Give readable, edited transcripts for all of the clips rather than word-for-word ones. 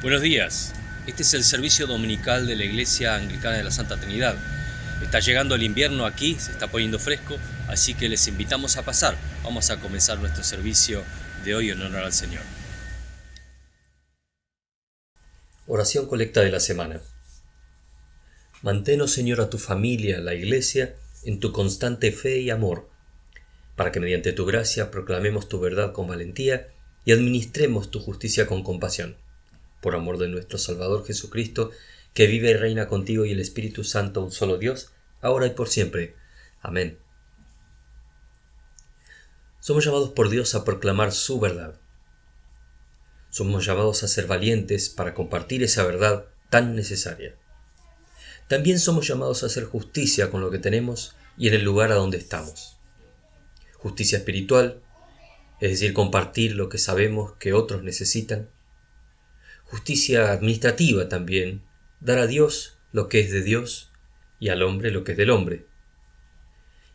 Buenos días, este es el servicio dominical de la Iglesia Anglicana de la Santa Trinidad. Está llegando el invierno aquí, se está poniendo fresco, así que les invitamos a pasar. Vamos a comenzar nuestro servicio de hoy en honor al Señor. Oración colecta de la semana. Mantén, oh Señor, a tu familia, la Iglesia, en tu constante fe y amor, para que mediante tu gracia proclamemos tu verdad con valentía y administremos tu justicia con compasión. Por amor de nuestro Salvador Jesucristo, que vive y reina contigo y el Espíritu Santo, un solo Dios, ahora y por siempre. Amén. Somos llamados por Dios a proclamar su verdad. Somos llamados a ser valientes para compartir esa verdad tan necesaria. También somos llamados a hacer justicia con lo que tenemos y en el lugar a donde estamos. Justicia espiritual, es decir, compartir lo que sabemos que otros necesitan. Justicia administrativa también, dar a Dios lo que es de Dios y al hombre lo que es del hombre.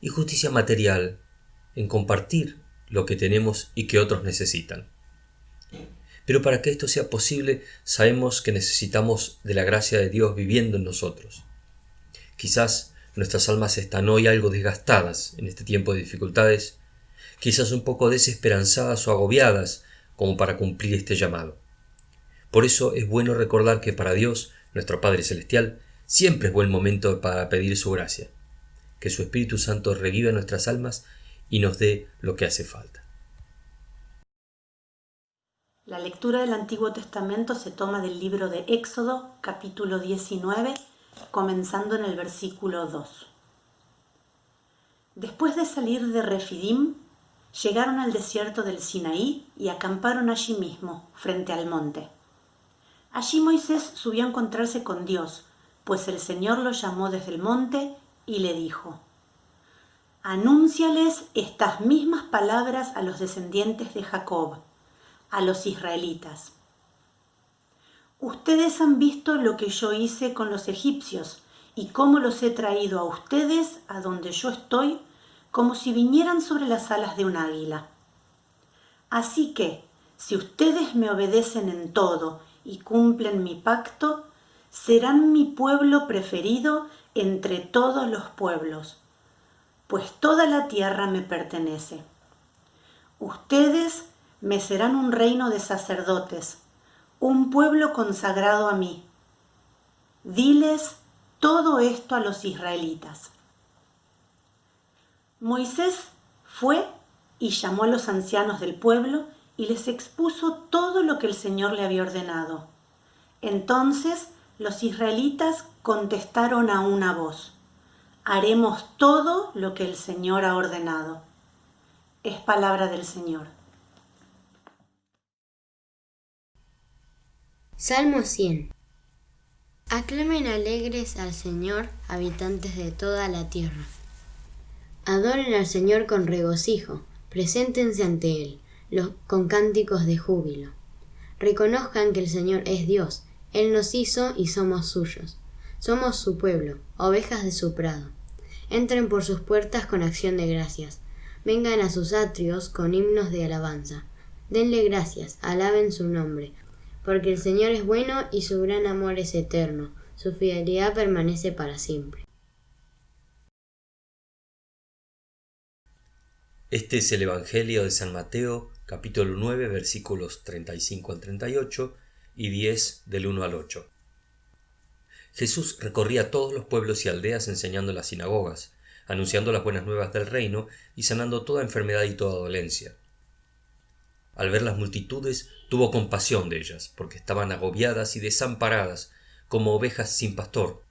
Y justicia material, en compartir lo que tenemos y que otros necesitan. Pero para que esto sea posible, sabemos que necesitamos de la gracia de Dios viviendo en nosotros. Quizás nuestras almas están hoy algo desgastadas en este tiempo de dificultades, quizás un poco desesperanzadas o agobiadas como para cumplir este llamado. Por eso es bueno recordar que para Dios, nuestro Padre Celestial, siempre es buen momento para pedir su gracia, que su Espíritu Santo reviva nuestras almas y nos dé lo que hace falta. La lectura del Antiguo Testamento se toma del libro de Éxodo, capítulo 19, comenzando en el versículo 2. Después de salir de Refidim, llegaron al desierto del Sinaí y acamparon allí mismo, frente al monte. Allí Moisés subió a encontrarse con Dios, pues el Señor lo llamó desde el monte y le dijo: Anúnciales estas mismas palabras a los descendientes de Jacob, a los israelitas. Ustedes han visto lo que yo hice con los egipcios y cómo los he traído a ustedes a donde yo estoy, como si vinieran sobre las alas de un águila. Así que, si ustedes me obedecen en todo y cumplen mi pacto, serán mi pueblo preferido entre todos los pueblos, pues toda la tierra me pertenece. Ustedes me serán un reino de sacerdotes, un pueblo consagrado a mí. Diles todo esto a los israelitas. Moisés fue y llamó a los ancianos del pueblo y les expuso todo lo que el Señor le había ordenado. Entonces los israelitas contestaron a una voz: haremos todo lo que el Señor ha ordenado. Es palabra del Señor. Salmo 100. Aclamen alegres al Señor, habitantes de toda la tierra. Adoren al Señor con regocijo, preséntense ante Él, con cánticos de júbilo. Reconozcan que el Señor es Dios, Él nos hizo y somos suyos. Somos su pueblo, ovejas de su prado. Entren por sus puertas con acción de gracias. Vengan a sus atrios con himnos de alabanza. Denle gracias, alaben su nombre, porque el Señor es bueno y su gran amor es eterno. Su fidelidad permanece para siempre. Este es el Evangelio de San Mateo, capítulo 9, versículos 35 al 38 y 10 del 1 al 8. Jesús recorría todos los pueblos y aldeas enseñando en las sinagogas, anunciando las buenas nuevas del reino y sanando toda enfermedad y toda dolencia. Al ver las multitudes, tuvo compasión de ellas, porque estaban agobiadas y desamparadas, como ovejas sin pastor.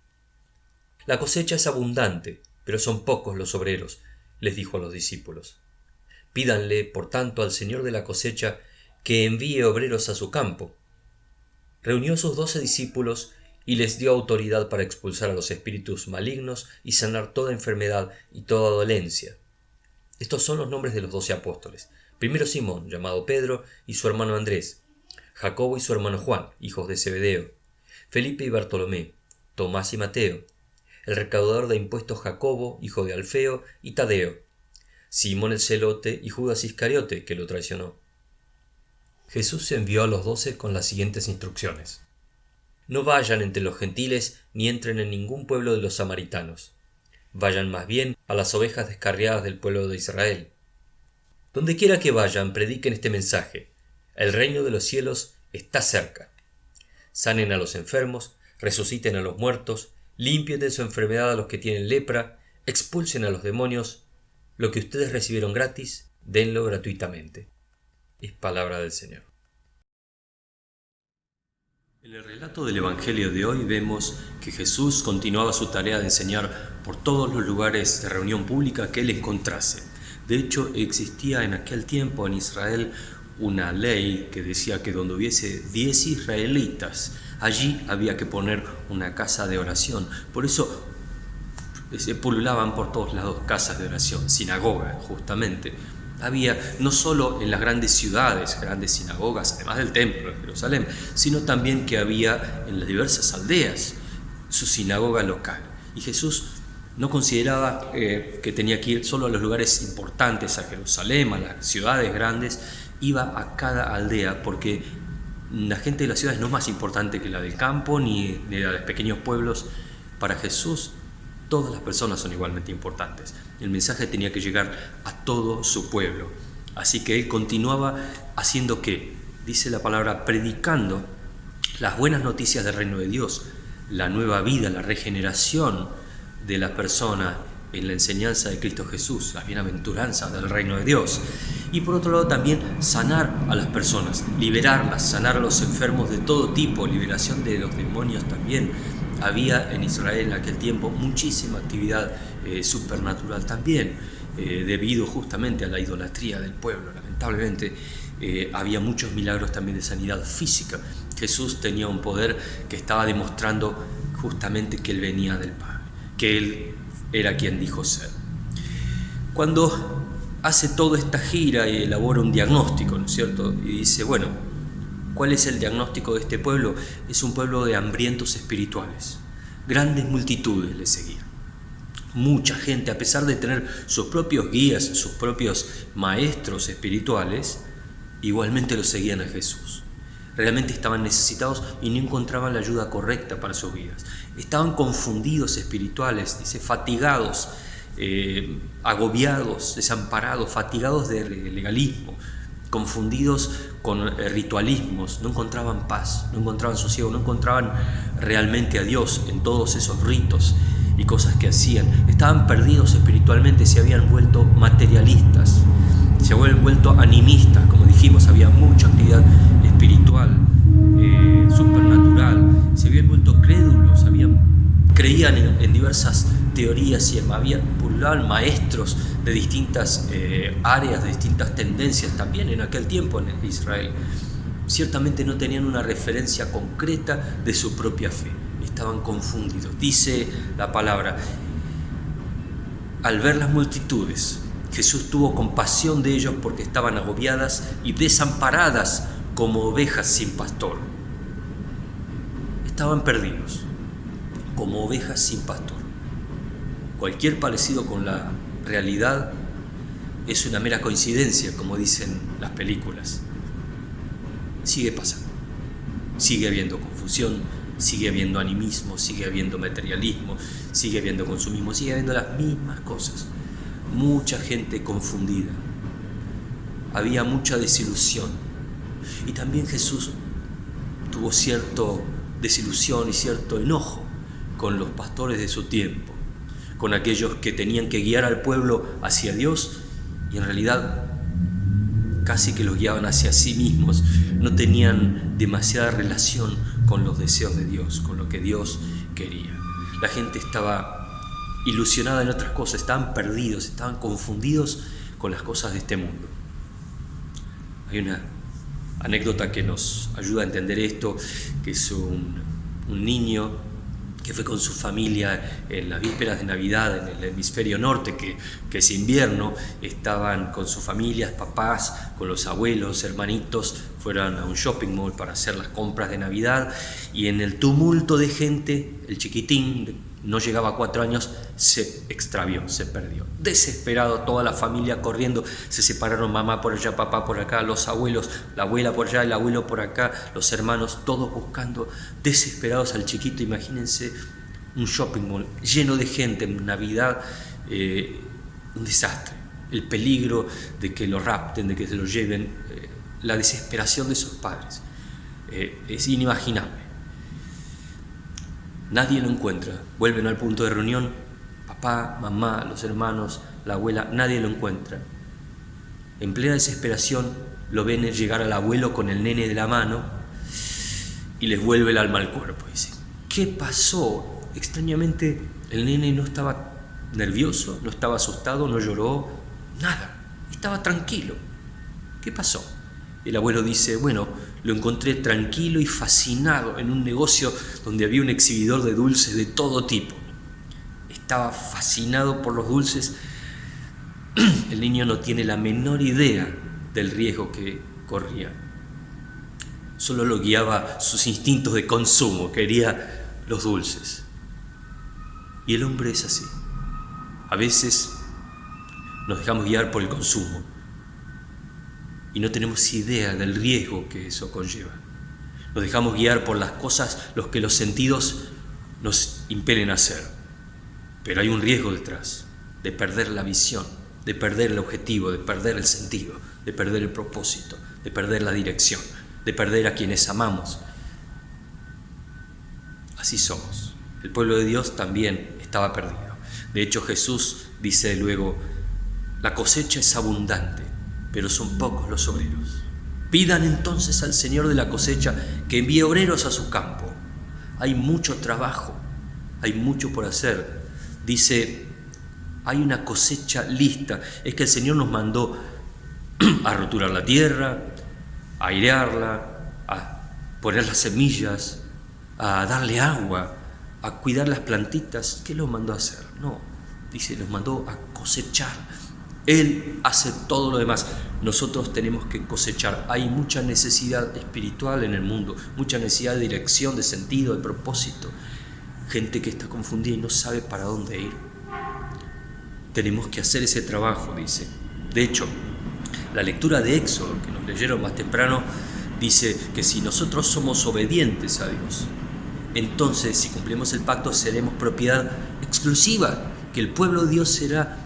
La cosecha es abundante, pero son pocos los obreros, les dijo a los discípulos. Pídanle, por tanto, al Señor de la cosecha que envíe obreros a su campo. Reunió a sus 12 discípulos y les dio autoridad para expulsar a los espíritus malignos y sanar toda enfermedad y toda dolencia. Estos son los nombres de los 12 apóstoles. Primero Simón, llamado Pedro, y su hermano Andrés. Jacobo y su hermano Juan, hijos de Zebedeo. Felipe y Bartolomé. Tomás y Mateo. El recaudador de impuestos Jacobo, hijo de Alfeo, y Tadeo. Simón el celote y Judas Iscariote, que lo traicionó. Jesús envió a los 12 con las siguientes instrucciones. No vayan entre los gentiles ni entren en ningún pueblo de los samaritanos. Vayan más bien a las ovejas descarriadas del pueblo de Israel. Donde quiera que vayan, prediquen este mensaje. El reino de los cielos está cerca. Sanen a los enfermos, resuciten a los muertos, limpien de su enfermedad a los que tienen lepra, expulsen a los demonios. Lo que ustedes recibieron gratis, denlo gratuitamente. Es palabra del Señor. En el relato del Evangelio de hoy vemos que Jesús continuaba su tarea de enseñar por todos los lugares de reunión pública que él encontrase. De hecho, existía en aquel tiempo en Israel una ley que decía que donde hubiese 10 israelitas, allí había que poner una casa de oración. Por eso se pululaban por todos lados casas de oración, sinagogas justamente. Había no solo en las grandes ciudades, grandes sinagogas, además del templo de Jerusalén, sino también que había en las diversas aldeas su sinagoga local. Y Jesús no consideraba que tenía que ir solo a los lugares importantes, a Jerusalén, a las ciudades grandes, iba a cada aldea, porque la gente de las ciudades no es más importante que la del campo ni la de los pequeños pueblos. Para Jesús, todas las personas son igualmente importantes. El mensaje tenía que llegar a todo su pueblo. Así que él continuaba haciendo ¿qué? Dice la palabra, predicando las buenas noticias del reino de Dios, la nueva vida, la regeneración de la persona en la enseñanza de Cristo Jesús, las bienaventuranzas del reino de Dios. Y por otro lado también sanar a las personas, liberarlas, sanar a los enfermos de todo tipo, liberación de los demonios también. Había en Israel en aquel tiempo muchísima actividad supernatural también, debido justamente a la idolatría del pueblo. Lamentablemente había muchos milagros también de sanidad física. Jesús tenía un poder que estaba demostrando justamente que él venía del Padre, que él era quien dijo ser. Cuando hace toda esta gira y elabora un diagnóstico, ¿no es cierto? Y dice, bueno, ¿cuál es el diagnóstico de este pueblo? Es un pueblo de hambrientos espirituales. Grandes multitudes le seguían. Mucha gente, a pesar de tener sus propios guías, sus propios maestros espirituales, igualmente lo seguían a Jesús. Realmente estaban necesitados y no encontraban la ayuda correcta para sus vidas. Estaban confundidos espirituales, dice, fatigados, agobiados, desamparados, fatigados de legalismo, confundidos con ritualismos, no encontraban paz, no encontraban sosiego, no encontraban realmente a Dios en todos esos ritos y cosas que hacían. Estaban perdidos espiritualmente, se habían vuelto materialistas, se habían vuelto animistas, como dijimos, había mucha actividad espiritual, supernatural, se habían vuelto crédulos, creían en diversas teorías y pululaban maestros de distintas áreas, de distintas tendencias también en aquel tiempo en Israel. Ciertamente no tenían una referencia concreta de su propia fe, estaban confundidos. Dice la palabra, al ver las multitudes, Jesús tuvo compasión de ellos porque estaban agobiadas y desamparadas como ovejas sin pastor. Estaban perdidos, como ovejas sin pastor. Cualquier parecido con la realidad es una mera coincidencia, como dicen las películas. Sigue pasando. Sigue habiendo confusión, sigue habiendo animismo, sigue habiendo materialismo, sigue habiendo consumismo, sigue habiendo las mismas cosas. Mucha gente confundida. Había mucha desilusión. Y también Jesús tuvo cierta desilusión y cierto enojo con los pastores de su tiempo, con aquellos que tenían que guiar al pueblo hacia Dios y en realidad casi que los guiaban hacia sí mismos, no tenían demasiada relación con los deseos de Dios, con lo que Dios quería. La gente estaba ilusionada en otras cosas, estaban perdidos, estaban confundidos con las cosas de este mundo. Hay una anécdota que nos ayuda a entender esto, que es un niño que fue con su familia en las vísperas de Navidad en el hemisferio norte, que es invierno. Estaban con sus familias, papás, con los abuelos, hermanitos, fueron a un shopping mall para hacer las compras de Navidad, y en el tumulto de gente, el chiquitín no llegaba a 4 años, se extravió, se perdió. Desesperado, toda la familia corriendo, se separaron, mamá por allá, papá por acá, los abuelos, la abuela por allá, el abuelo por acá, los hermanos, todos buscando, desesperados al chiquito. Imagínense un shopping mall lleno de gente en Navidad, un desastre, el peligro de que lo rapten, de que se lo lleven, la desesperación de esos padres, es inimaginable. Nadie lo encuentra. Vuelven al punto de reunión, papá, mamá, los hermanos, la abuela, nadie lo encuentra. En plena desesperación lo ven llegar al abuelo con el nene de la mano y les vuelve el alma al cuerpo. Dicen, ¿qué pasó? Extrañamente el nene no estaba nervioso, no estaba asustado, no lloró, nada, estaba tranquilo. ¿Qué pasó? El abuelo dice, bueno, lo encontré tranquilo y fascinado en un negocio donde había un exhibidor de dulces de todo tipo. Estaba fascinado por los dulces. El niño no tiene la menor idea del riesgo que corría. Solo lo guiaba sus instintos de consumo, quería los dulces. Y el hombre es así. A veces nos dejamos guiar por el consumo y no tenemos idea del riesgo que eso conlleva. Nos dejamos guiar por las cosas, los que los sentidos nos impelen a hacer. Pero hay un riesgo detrás, de perder la visión, de perder el objetivo, de perder el sentido, de perder el propósito, de perder la dirección, de perder a quienes amamos. Así somos. El pueblo de Dios también estaba perdido. De hecho, Jesús dice luego, la cosecha es abundante, pero son pocos los obreros. Pidan entonces al Señor de la cosecha que envíe obreros a su campo. Hay mucho trabajo, hay mucho por hacer. Dice, hay una cosecha lista. Es que el Señor nos mandó a roturar la tierra, a airearla, a poner las semillas, a darle agua, a cuidar las plantitas. ¿Qué los mandó a hacer? No, dice, los mandó a cosechar. Él hace todo lo demás. Nosotros tenemos que cosechar. Hay mucha necesidad espiritual en el mundo, mucha necesidad de dirección, de sentido, de propósito. Gente que está confundida y no sabe para dónde ir. Tenemos que hacer ese trabajo, dice. De hecho, la lectura de Éxodo, que nos leyeron más temprano, dice que si nosotros somos obedientes a Dios, entonces si cumplimos el pacto seremos propiedad exclusiva, que el pueblo de Dios será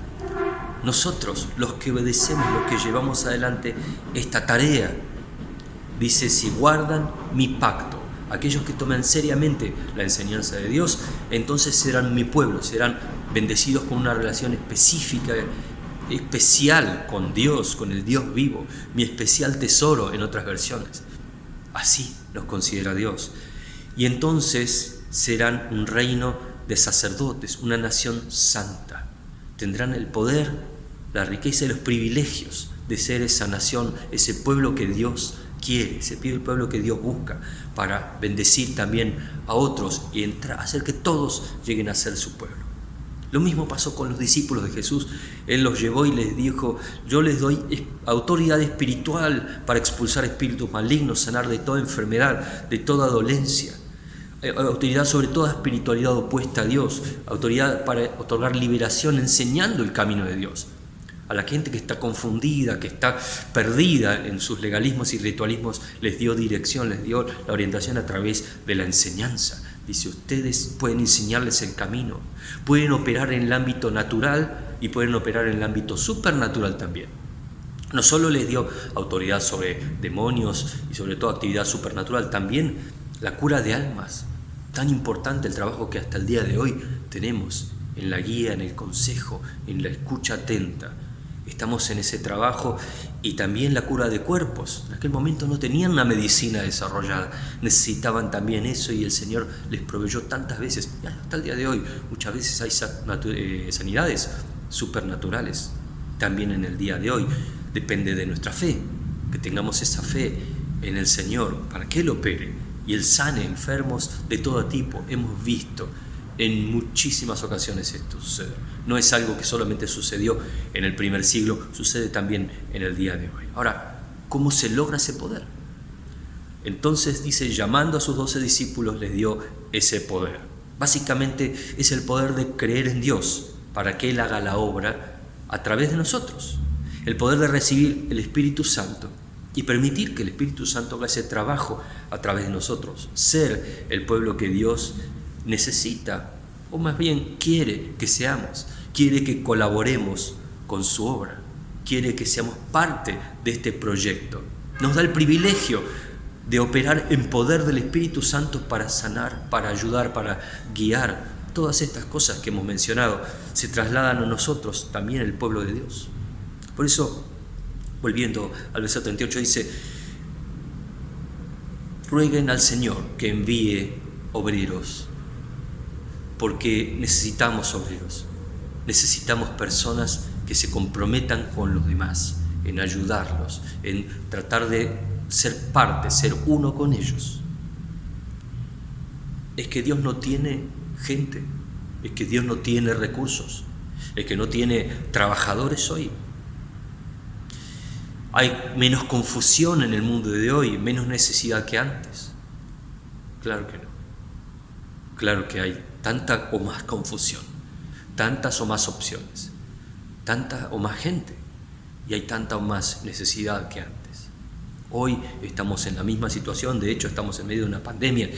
nosotros, los que obedecemos, los que llevamos adelante esta tarea. Dice, si guardan mi pacto, aquellos que toman seriamente la enseñanza de Dios, entonces serán mi pueblo, serán bendecidos con una relación específica, especial con Dios, con el Dios vivo, mi especial tesoro en otras versiones. Así nos considera Dios. Y entonces serán un reino de sacerdotes, una nación santa. Tendrán el poder, la riqueza y los privilegios de ser esa nación, ese pueblo que Dios quiere, ese pueblo que Dios busca para bendecir también a otros y hacer que todos lleguen a ser su pueblo. Lo mismo pasó con los discípulos de Jesús. Él los llevó y les dijo, yo les doy autoridad espiritual para expulsar espíritus malignos, sanar de toda enfermedad, de toda dolencia. Autoridad sobre toda espiritualidad opuesta a Dios, autoridad para otorgar liberación enseñando el camino de Dios. A la gente que está confundida, que está perdida en sus legalismos y ritualismos, les dio dirección, les dio la orientación a través de la enseñanza. Dice, ustedes pueden enseñarles el camino, pueden operar en el ámbito natural y pueden operar en el ámbito supernatural también. No solo les dio autoridad sobre demonios y sobre toda actividad supernatural, también la cura de almas, tan importante el trabajo que hasta el día de hoy tenemos en la guía, en el consejo, en la escucha atenta. Estamos en ese trabajo y también la cura de cuerpos. En aquel momento no tenían una medicina desarrollada, necesitaban también eso y el Señor les proveyó tantas veces. Y hasta el día de hoy muchas veces hay sanidades supernaturales. También en el día de hoy depende de nuestra fe, que tengamos esa fe en el Señor para que Él opere y Él sane enfermos de todo tipo. Hemos visto en muchísimas ocasiones esto sucede. No es algo que solamente sucedió en el primer siglo, sucede también en el día de hoy. Ahora, ¿cómo se logra ese poder? Entonces dice, llamando a sus 12 discípulos les dio ese poder. Básicamente es el poder de creer en Dios para que Él haga la obra a través de nosotros. El poder de recibir el Espíritu Santo y permitir que el Espíritu Santo haga ese trabajo a través de nosotros. Ser el pueblo que Dios necesita, o más bien quiere que seamos. Quiere que colaboremos con su obra. Quiere que seamos parte de este proyecto. Nos da el privilegio de operar en poder del Espíritu Santo para sanar, para ayudar, para guiar. Todas estas cosas que hemos mencionado se trasladan a nosotros, también el pueblo de Dios. Por eso, volviendo al verso 38, dice: rueguen al Señor que envíe obreros, porque necesitamos obreros, necesitamos personas que se comprometan con los demás, en ayudarlos, en tratar de ser parte, ser uno con ellos. Es que Dios no tiene gente, es que Dios no tiene recursos, es que no tiene trabajadores hoy. Hay menos confusión en el mundo de hoy, menos necesidad que antes. Claro que no. Claro que hay tanta o más confusión, tantas o más opciones, tanta o más gente, y hay tanta o más necesidad que antes. Hoy estamos en la misma situación, de hecho estamos en medio de una pandemia,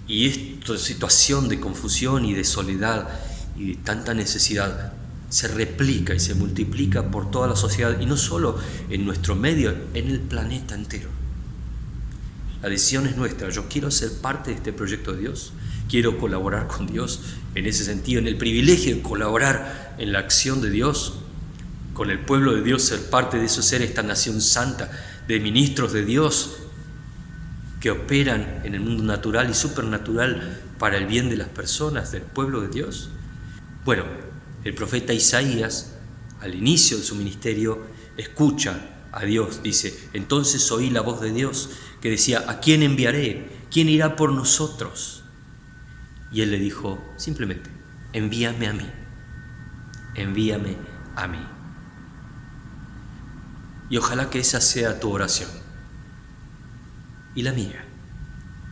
y esta situación de confusión y de soledad y de tanta necesidad se replica y se multiplica por toda la sociedad, y no solo en nuestro medio, en el planeta entero. La decisión es nuestra. Yo quiero ser parte de este proyecto de Dios, quiero colaborar con Dios en ese sentido, en el privilegio de colaborar en la acción de Dios, con el pueblo de Dios, ser parte de eso, ser esta nación santa de ministros de Dios que operan en el mundo natural y supernatural para el bien de las personas, del pueblo de Dios. Bueno, el profeta Isaías, al inicio de su ministerio, escucha a Dios, dice: entonces oí la voz de Dios que decía: ¿a quién enviaré? ¿Quién irá por nosotros? Y él le dijo simplemente: envíame a mí, envíame a mí. Y ojalá que esa sea tu oración, y la mía,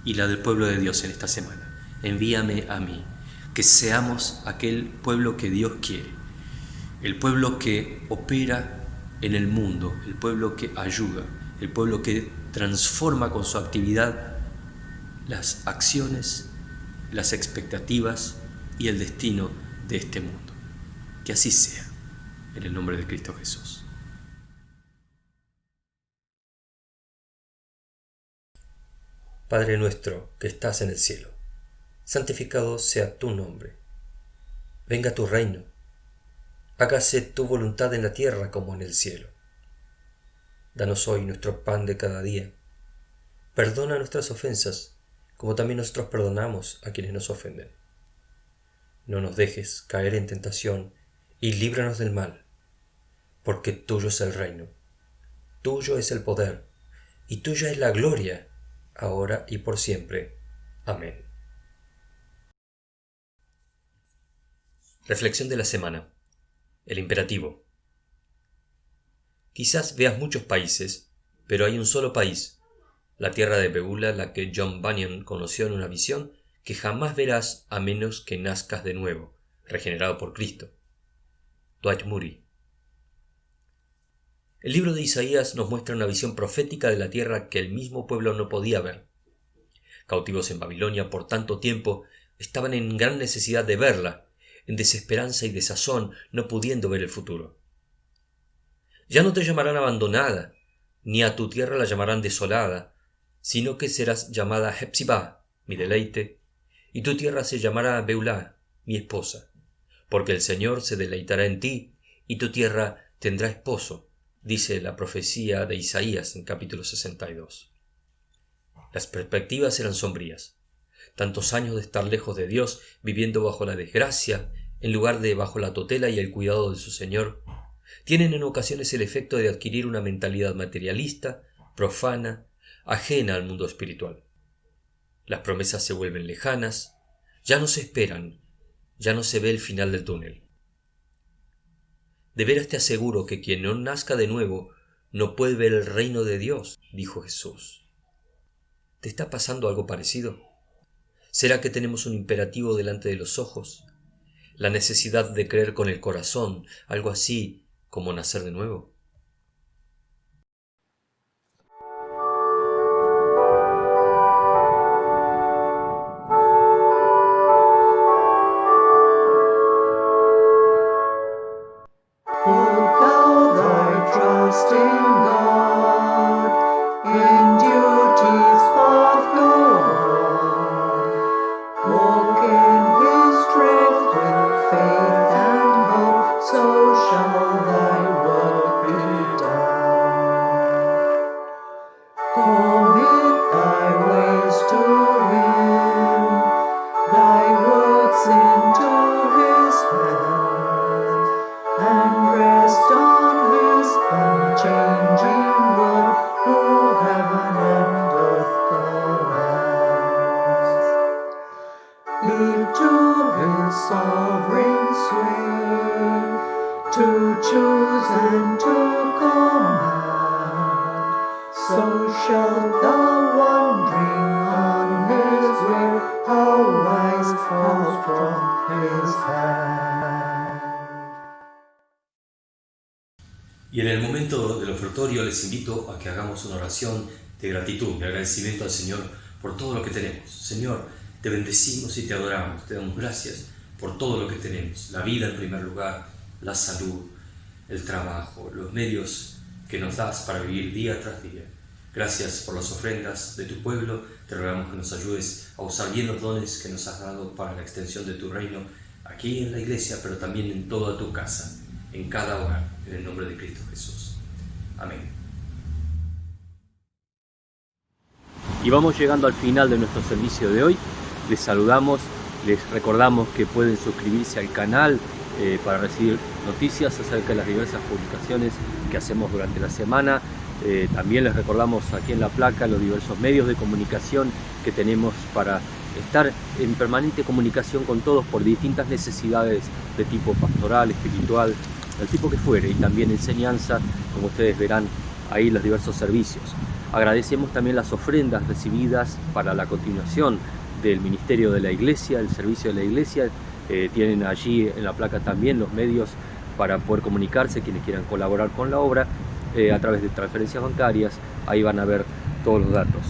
y la del pueblo de Dios en esta semana. Envíame a mí, que seamos aquel pueblo que Dios quiere, el pueblo que opera en el mundo, el pueblo que ayuda, el pueblo que transforma con su actividad las acciones, las expectativas y el destino de este mundo. Que así sea, en el nombre de Cristo Jesús. Padre nuestro que estás en el cielo, santificado sea tu nombre. Venga tu reino. Hágase tu voluntad en la tierra como en el cielo. Danos hoy nuestro pan de cada día. Perdona nuestras ofensas, como también nosotros perdonamos a quienes nos ofenden. No nos dejes caer en tentación y líbranos del mal, porque tuyo es el reino, tuyo es el poder, y tuya es la gloria, ahora y por siempre. Amén. Reflexión de la semana. El imperativo. Quizás veas muchos países, pero hay un solo país, la tierra de Beulah, la que John Bunyan conoció en una visión, que jamás verás a menos que nazcas de nuevo, regenerado por Cristo. Dwight Moody. El libro de Isaías nos muestra una visión profética de la tierra que el mismo pueblo no podía ver. Cautivos en Babilonia por tanto tiempo, estaban en gran necesidad de verla, en desesperanza y desazón, no pudiendo ver el futuro. Ya no te llamarán abandonada, ni a tu tierra la llamarán desolada, sino que serás llamada Hepzibá, mi deleite, y tu tierra se llamará Beulah, mi esposa, porque el Señor se deleitará en ti, y tu tierra tendrá esposo, dice la profecía de Isaías en capítulo 62. Las perspectivas eran sombrías. Tantos años de estar lejos de Dios, viviendo bajo la desgracia, en lugar de bajo la tutela y el cuidado de su Señor, tienen en ocasiones el efecto de adquirir una mentalidad materialista, profana, ajena al mundo espiritual. Las promesas se vuelven lejanas, ya no se esperan, ya no se ve el final del túnel. De veras te aseguro que quien no nazca de nuevo no puede ver el reino de Dios, dijo Jesús. ¿Te está pasando algo parecido? ¿Será que tenemos un imperativo delante de los ojos? ¿La necesidad de creer con el corazón, algo así como nacer de nuevo? To choose and to command, so shalt thou wandering on his way, how wise, how strong his hand. Y en el momento del ofertorio les invito a que hagamos una oración de gratitud, de agradecimiento al Señor por todo lo que tenemos. Señor, te bendecimos y te adoramos, te damos gracias por todo lo que tenemos, la vida en primer lugar, la salud, el trabajo, los medios que nos das para vivir día tras día. Gracias por las ofrendas de tu pueblo, te rogamos que nos ayudes a usar bien los dones que nos has dado para la extensión de tu reino, aquí en la iglesia, pero también en toda tu casa, en cada hogar, en el nombre de Cristo Jesús. Amén. Y vamos llegando al final de nuestro servicio de hoy. Les saludamos, les recordamos que pueden suscribirse al canal para recibir noticias acerca de las diversas publicaciones que hacemos durante la semana. También les recordamos aquí en la placa los diversos medios de comunicación que tenemos para estar en permanente comunicación con todos por distintas necesidades de tipo pastoral, espiritual, del tipo que fuere, y también enseñanza, como ustedes verán ahí los diversos servicios. Agradecemos también las ofrendas recibidas para la continuación del ministerio de la iglesia, el servicio de la iglesia. Tienen allí en la placa también los medios para poder comunicarse, quienes quieran colaborar con la obra a través de transferencias bancarias. Ahí van a ver todos los datos.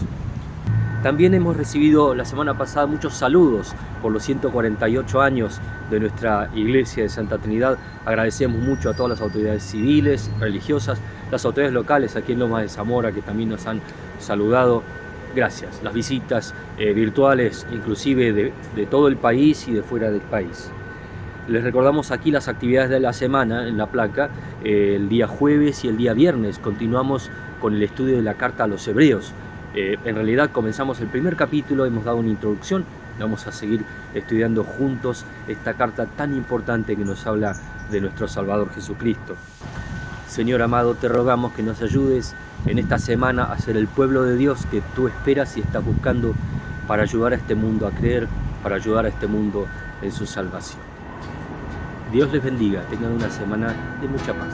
También hemos recibido la semana pasada muchos saludos por los 148 años de nuestra iglesia de Santa Trinidad. Agradecemos mucho a todas las autoridades civiles, religiosas, las autoridades locales aquí en Lomas de Zamora, que también nos han saludado. Gracias. Las visitas virtuales, inclusive de todo el país y de fuera del país. Les recordamos aquí las actividades de la semana en la placa. El día jueves y el día viernes continuamos con el estudio de la carta a los Hebreos. En realidad comenzamos el primer capítulo, hemos dado una introducción. Vamos a seguir estudiando juntos esta carta tan importante que nos habla de nuestro Salvador Jesucristo. Señor amado, te rogamos que nos ayudes en esta semana a ser el pueblo de Dios que tú esperas y estás buscando para ayudar a este mundo a creer, para ayudar a este mundo en su salvación. Dios les bendiga, tengan una semana de mucha paz.